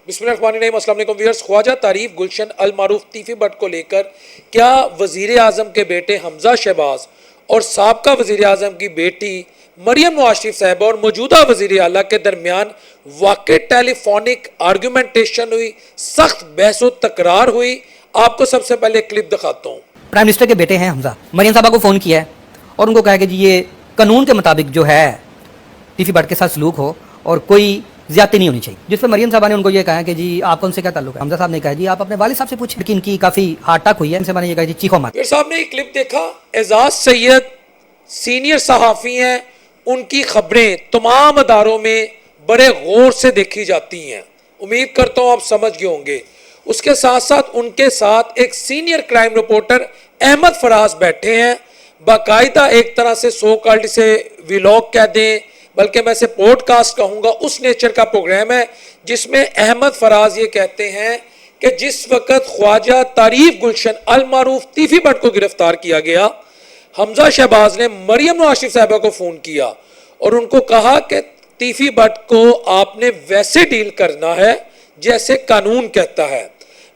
बिस्मिल्लाहिर्रहमानिर्रहीम। अस्सलाम वालेकुम व्यूअर्स। ख्वाजा तारीफ गुलशन अल मारूफ तीफी भट्ट को लेकर क्या वज़ीर आज़म के बेटे हमजा शहबाज और साबका वज़ीर आज़म की बेटी मरियम नवाज शरीफ साहिबा और मौजूदा वज़ीर आला के दरमियान वाक़ई टेलीफोनिक आर्गूमेंटेशन हुई, सख्त बहस व तकरार हुई। आपको सबसे पहले क्लिप दिखाता हूँ। प्राइम मिनिस्टर के बेटे हैं हमजा, मरियम साहबा को फ़ोन किया है और उनको कहा कि जी ये कानून के मुताबिक जो है तीफी भट्ट के साथ सलूक हो और कोई ज़्यादती नहीं होनी चाहिए। जिस पर मरियम साहबा ने उनको ये कहा कि जी आपका उनसे क्या ताल्लुक है। हमजा साहब ने कहा जी आप अपने वालिद साहब से पूछें, लेकिन इनकी काफ़ी हार्ट अटैक हुई है। इनसे मैंने ये कहा जी चीखो मत। फिर साहब ने ये क्लिप देखा, एजाज सैयद सीनियर सहाफ़ी हैं, उनकी खबरें तमाम अदारों में बड़े गौर से देखी जाती हैं। उम्मीद करता हूँ आप समझ गए होंगे। उसके साथ साथ उनके साथ एक senior crime reporter Ahmad Faraz बैठे हैं। बाकायदा एक तरह से सो कॉल्ड से व्लॉग कह दें, बल्कि मैं इसे पॉडकास्ट कहूँगा, उस नेचर का प्रोग्राम है जिसमें अहमद फराज ये कहते हैं कि जिस वक़्त ख्वाजा तारीफ गुलशन अल मारूफ तीफी भट्ट को गिरफ्तार किया गया, हमजा शहबाज ने मरियम नवाज शरीफ साहिबा को फ़ोन किया और उनको कहा कि तीफी भट्ट को आपने वैसे डील करना है जैसे कानून कहता है।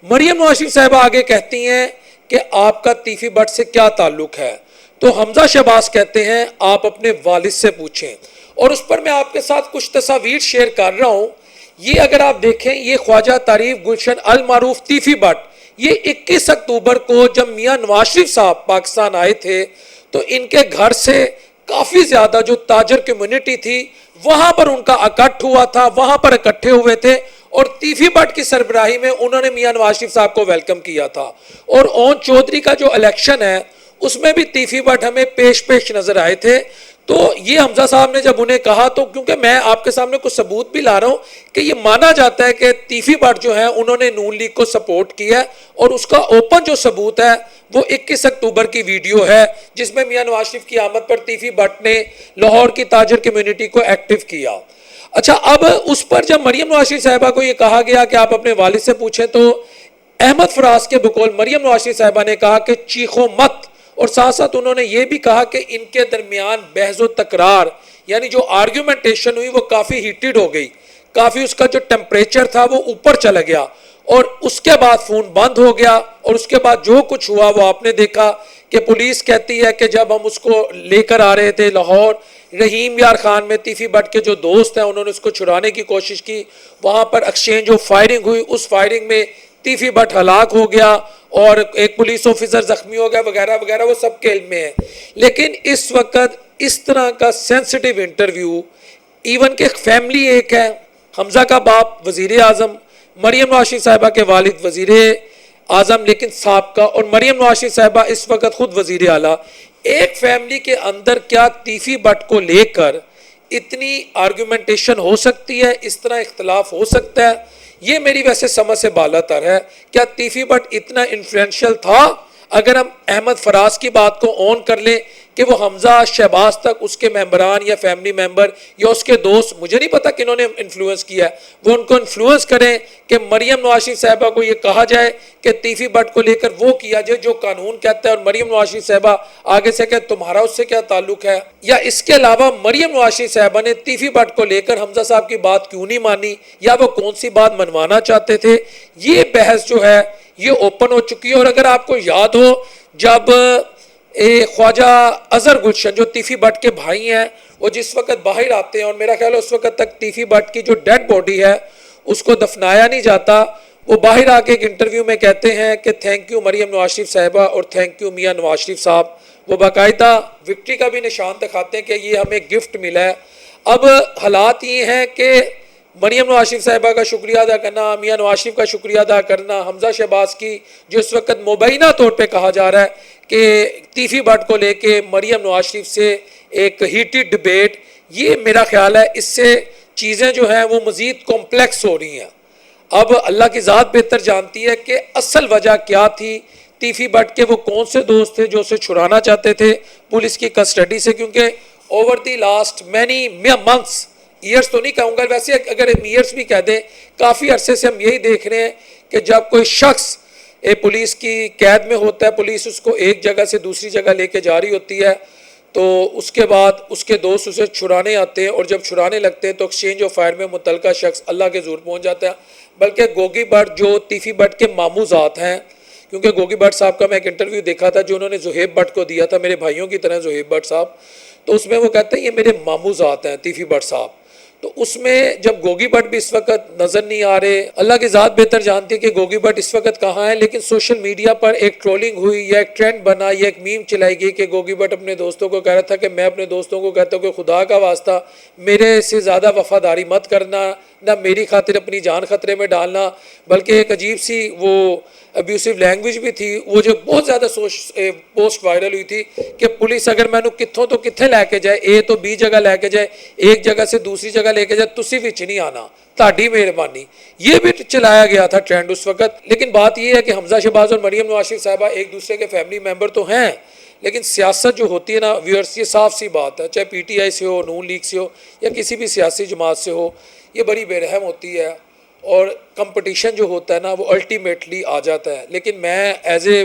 मरियम नवाज शरीफ साहिबा आगे कहती हैं कि आपका तीफी भट्ट से क्या ताल्लुक है, तो हमजा शहबाज कहते हैं आप अपने वालिद से पूछें। और उस पर मैं आपके साथ कुछ तस्वीर शेयर कर रहा हूँ। ये अगर आप देखें, ये ख्वाजा तारीफ गुलशन अल मारूफ तीफी भट्ट, ये 21 अक्टूबर को जब मियाँ नवाज शरीफ साहब पाकिस्तान आए थे तो इनके घर से काफ़ी ज़्यादा जो ताजर कम्युनिटी थी वहाँ पर उनका इकट्ठ हुआ था, वहाँ पर इकट्ठे हुए थे और तीफी भट्ट की सरबराही में उन्होंने मियाँ नवाज शरीफ साहब को वेलकम किया था। और ओन चौधरी का जो इलेक्शन है उसमें भी तीफी भट्ट हमें पेश नज़र आए थे। तो ये हमजा साहब ने जब उन्हें कहा, तो क्योंकि मैं आपके सामने कुछ सबूत भी ला रहा हूँ कि ये माना जाता है कि तीफी भट्ट जो है उन्होंने नून लीग को सपोर्ट किया है और उसका ओपन जो सबूत है वो 21 अक्टूबर की वीडियो है जिसमें मियाँ नवाज शरीफ की आमद पर तीफी भट्ट ने लाहौर की ताजर कम्युनिटी को एक्टिव किया। अच्छा, अब उस पर जब मरियम नवाज शरीफ साहिबा को ये कहा गया कि आप अपने वालिद से पूछें, तो अहमद फराज के बकौल मरियम नवाज शरीफ साहिबा ने कहा कि चीखो मत। और साथ साथ उन्होंने ये भी कहा कि इनके दरमियान बहस व तकरार यानी जो आर्ग्यूमेंटेशन हुई वो काफ़ी हीटेड हो गई, काफ़ी उसका जो टेम्परेचर था वो ऊपर चला गया और उसके बाद फ़ोन बंद हो गया। और उसके बाद जो कुछ हुआ वो आपने देखा कि पुलिस कहती है कि जब हम उसको लेकर आ रहे थे लाहौर, रहीम यार खान में तीफी भट्ट के जो दोस्त हैं उन्होंने उसको छुड़ाने की कोशिश की, वहाँ पर एक्सचेंज ऑफ फायरिंग हुई, उस फायरिंग में तीफी भट्ट हलाक हो गया और एक पुलिस ऑफिसर जख्मी हो गया वगैरह वगैरह, वो सब के इल्म में है। लेकिन इस वक्त इस तरह का सेंसिटिव इंटरव्यू, इवन के फैमिली एक है, हमजा का बाप वज़ीर आज़म, मरियम नवाज शरीफ साहिबा के वालिद वज़ीर आज़म लेकिन साबका, और मरियम नवाज शरीफ साहिबा इस वक्त खुद वज़ीर आला, एक फैमिली के अंदर क्या तीफी भट्ट को लेकर इतनी आर्गूमेंटेशन हो सकती है, इस तरह इख्तलाफ हो सकता है? ये मेरी वैसे समझ से बालातर है। क्या तीफी भट्ट इतना इन्फ्लुएंशियल था? अगर हम अहमद फराज की बात को ऑन कर लें कि वो हमजा शहबाज तक उसके मेंबरान या फैमिली मेंबर या उसके दोस्त, मुझे नहीं पता किन्होंने इन्फ्लुएंस किया है, वो उनको इन्फ्लुएंस करें कि मरियम नवाज शरीफ साहिबा को ये कहा जाए कि तीफी भट्ट को लेकर वो किया जाए जो कानून कहता है और मरियम नवाज शरीफ साहिबा आगे से कहे तुम्हारा उससे क्या ताल्लुक है। या इसके अलावा मरियम नवाज शरीफ साहिबा ने तीफी भट्ट को लेकर हमजा साहब की बात क्यों नहीं मानी, या वो कौन सी बात मनवाना चाहते थे? ये बहस जो है ये ओपन हो चुकी है। और अगर आपको याद हो, जब ख्वाजा अजहर गुलशन जो तीफी भट्ट के भाई हैं वो जिस वक्त बाहर आते हैं, और मेरा ख्याल है उस वक्त तक तीफी भट्ट की जो डेड बॉडी है उसको दफनाया नहीं जाता, वो बाहर आके एक इंटरव्यू में कहते हैं कि थैंक यू मरियम नवाज शरीफ साहिबा और थैंक यू मियाँ नवाज शरीफ साहब। वो बाकायदा विक्ट्री का भी निशान दिखाते हैं कि ये हमें गिफ्ट मिला है। अब हालात ये हैं कि मरियम नवाज शरीफ साहिबा का शुक्रिया अदा करना, मियाँ नवाज शरीफ का शुक्रिया अदा करना, हमजा शहबाज की जो इस वक्त मुबैना तौर पे कहा जा रहा है कि तीफी भट्ट को लेके मरियम नवाज शरीफ से एक हीटेड डिबेट, ये मेरा ख्याल है इससे चीज़ें जो हैं वो मज़ीद कॉम्प्लेक्स हो रही हैं। अब अल्लाह की ज़ात बेहतर जानती है कि असल वजह क्या थी, तीफी भट्ट के वो कौन से दोस्त थे जो उसे छुड़ाना चाहते थे पुलिस की कस्टडी से, क्योंकि over the last many months, years तो नहीं कहूँगा, वैसे अगर ईयर्स भी कह दें, काफ़ी अरसे से हम यही देख रहे हैं कि जब कोई शख्स पुलिस की कैद में होता है, पुलिस उसको एक जगह से दूसरी जगह लेके जा रही होती है, تو اس کے بعد اس کے دوست اسے چھڑانے آتے ہیں، اور جب چھڑانے لگتے ہیں تو ایکسچینج آف فائر میں متعلقہ شخص اللہ کے حضور پہنچ جاتا ہے۔ بلکہ گوگی بٹ جو تیفی بٹ کے ماموں ذات ہیں، کیونکہ گوگی بٹ صاحب کا میں ایک انٹرویو دیکھا تھا جو انہوں نے زہیب بٹ کو دیا تھا، میرے بھائیوں کی طرح زہیب بٹ صاحب، تو اس میں وہ کہتے ہیں یہ میرے ماموں ذات ہیں تیفی بٹ صاحب۔ تو اس میں جب گوگی بٹ بھی اس وقت نظر نہیں آ رہے، اللہ کی ذات بہتر جانتی ہے کہ گوگی بٹ اس وقت کہاں ہے، لیکن سوشل میڈیا پر ایک ٹرولنگ ہوئی یا ایک ٹرینڈ بنا یا ایک میم چلائی گئی کہ گوگی بٹ اپنے دوستوں کو کہہ رہا تھا کہ میں اپنے دوستوں کو کہتا ہوں کہ خدا کا واسطہ میرے سے زیادہ وفاداری مت کرنا، نہ میری خاطر اپنی جان خطرے میں ڈالنا، بلکہ ایک عجیب سی وہ ابیوسو لینگویج بھی تھی وہ جو بہت زیادہ پوسٹ وائرل ہوئی تھی کہ پولیس اگر میں کتوں تو کتنے لے کے جائے، اے تو بی جگہ لے کے جائے، ایک جگہ سے دوسری جگہ لے کے جائے، تسی وچ نہیں آنا، تہاڈی مہربانی۔ یہ بھی چلایا گیا تھا ٹرینڈ اس وقت۔ لیکن بات یہ ہے کہ حمزہ شہباز اور مریم نواز شریف صاحبہ ایک دوسرے کے فیملی ممبر تو ہیں، لیکن سیاست جو ہوتی ہے نا ویورس، یہ صاف سی بات ہے، چاہے پی ٹی آئی سے ہو، نون لیگ سے ہو، یا کسی بھی سیاسی جماعت سے ہو، یہ بڑی بے رحم ہوتی ہے، اور کمپٹیشن جو ہوتا ہے نا وہ الٹیمیٹلی آ جاتا ہے۔ لیکن میں as a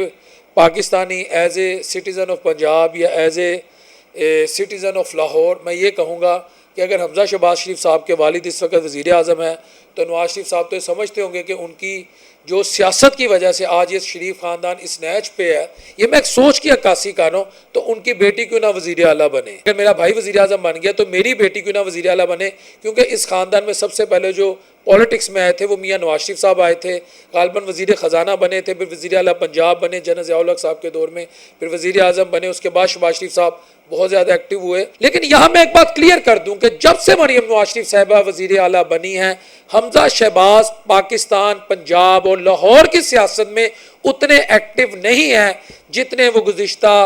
Pakistani, as a citizen of Punjab یا as a citizen of Lahore, میں یہ کہوں گا کہ اگر حمزہ شہباز شریف صاحب کے والد اس وقت وزیر اعظم ہیں تو نواز شریف صاحب تو یہ سمجھتے ہوں گے کہ ان کی جو سیاست کی وجہ سے آج یہ شریف خاندان اس نیچ پہ ہے، یہ میں ایک سوچ کی عکاسی کر رہا ہوں، تو ان کی بیٹی کیوں نہ وزیر اعلیٰ بنے؟ اگر میرا بھائی وزیر اعظم بن گیا تو میری بیٹی کیوں نہ وزیر اعلیٰ بنے؟ کیونکہ اس خاندان میں سب سے پہلے جو پولیٹکس میں آئے تھے وہ میاں نواز شریف صاحب آئے تھے، غالباً وزیر خزانہ بنے تھے، پھر وزیر اعلیٰ پنجاب بنے جنرل ضیاء الحق صاحب کے دور میں، پھر وزیر اعظم بنے، اس کے بعد شہباز شریف صاحب بہت زیادہ ایکٹیو ہوئے۔ لیکن یہاں میں ایک بات کلیئر کر دوں کہ جب سے مریم نواز شریف صاحبہ وزیر اعلیٰ بنی ہیں، حمزہ شہباز پاکستان، پنجاب اور لاہور کی سیاست میں اتنے ایکٹیو نہیں ہیں جتنے وہ گزشتہ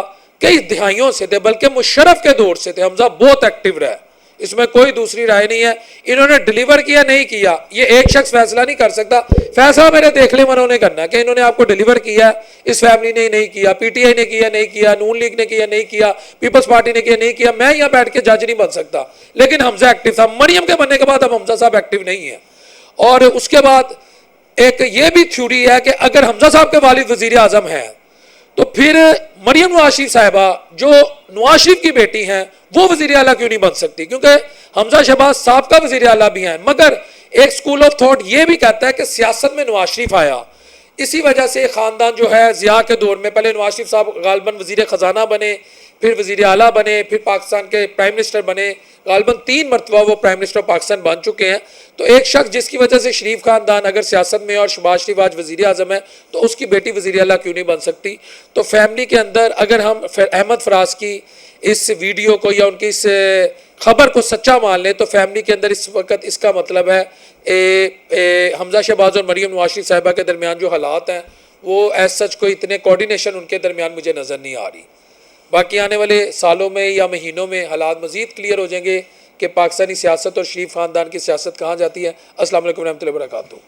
کئی دہائیوں سے تھے، بلکہ مشرف کے دور سے تھے۔ حمزہ بہت ایکٹیو رہے، اس میں کوئی دوسری رائے نہیں ہے۔ انہوں نے ڈیلیور کیا نہیں کیا، یہ ایک شخص فیصلہ نہیں کر سکتا، فیصلہ میرے دیکھنے والوں نے کرنا کہ انہوں نے آپ کو ڈیلیور کیا ہے، اس فیملی نے نہیں کیا، پی ٹی آئی نے کیا نہیں کیا، نون لیگ نے کیا نہیں کیا، پیپلز پارٹی نے کیا نہیں کیا، میں یہاں بیٹھ کے جج نہیں بن سکتا۔ لیکن حمزہ ایکٹیو تھا، مریم کے بننے کے بعد اب حمزہ صاحب ایکٹیو نہیں ہے۔ اور اس کے بعد ایک یہ بھی تھیوری ہے کہ اگر حمزہ صاحب کے والد وزیر اعظم ہیں تو پھر مریم نواز شریف صاحبہ جو نواز شریف کی بیٹی ہیں وہ وزیر اعلیٰ کیوں نہیں بن سکتی؟ کیونکہ حمزہ شہباز صاحب کا وزیر اعلیٰ بھی ہیں، مگر ایک سکول آف تھاٹ یہ بھی کہتا ہے کہ سیاست میں نواز شریف آیا، اسی وجہ سے خاندان جو ہے ضیاء کے دور میں پہلے نواز شریف صاحب غالباً وزیر خزانہ بنے، پھر وزیر اعلیٰ بنے، پھر پاکستان کے پرائم منسٹر بنے، غالباً 3 مرتبہ وہ پرائم منسٹر پاکستان بن چکے ہیں۔ تو ایک شخص جس کی وجہ سے شریف خاندان اگر سیاست میں اور شہباز شریف آج وزیر اعظم ہے تو اس کی بیٹی وزیر اعلیٰ کیوں نہیں بن سکتی؟ تو فیملی کے اندر اگر ہم احمد فراز کی اس ویڈیو کو یا ان کی اس خبر کو سچا مان لیں تو فیملی کے اندر اس وقت اس کا مطلب ہے حمزہ شہباز اور مریم نواز شریف صاحبہ کے درمیان جو حالات ہیں وہ ایز سچ کوئی اتنے کوارڈینیشن ان کے درمیان مجھے نظر نہیں آ رہی۔ باقی آنے والے سالوں میں یا مہینوں میں حالات مزید کلیئر ہو جائیں گے کہ پاکستانی سیاست اور شریف خاندان کی سیاست کہاں جاتی ہے۔ السلام علیکم ورحمۃ اللہ وبرکاتہ۔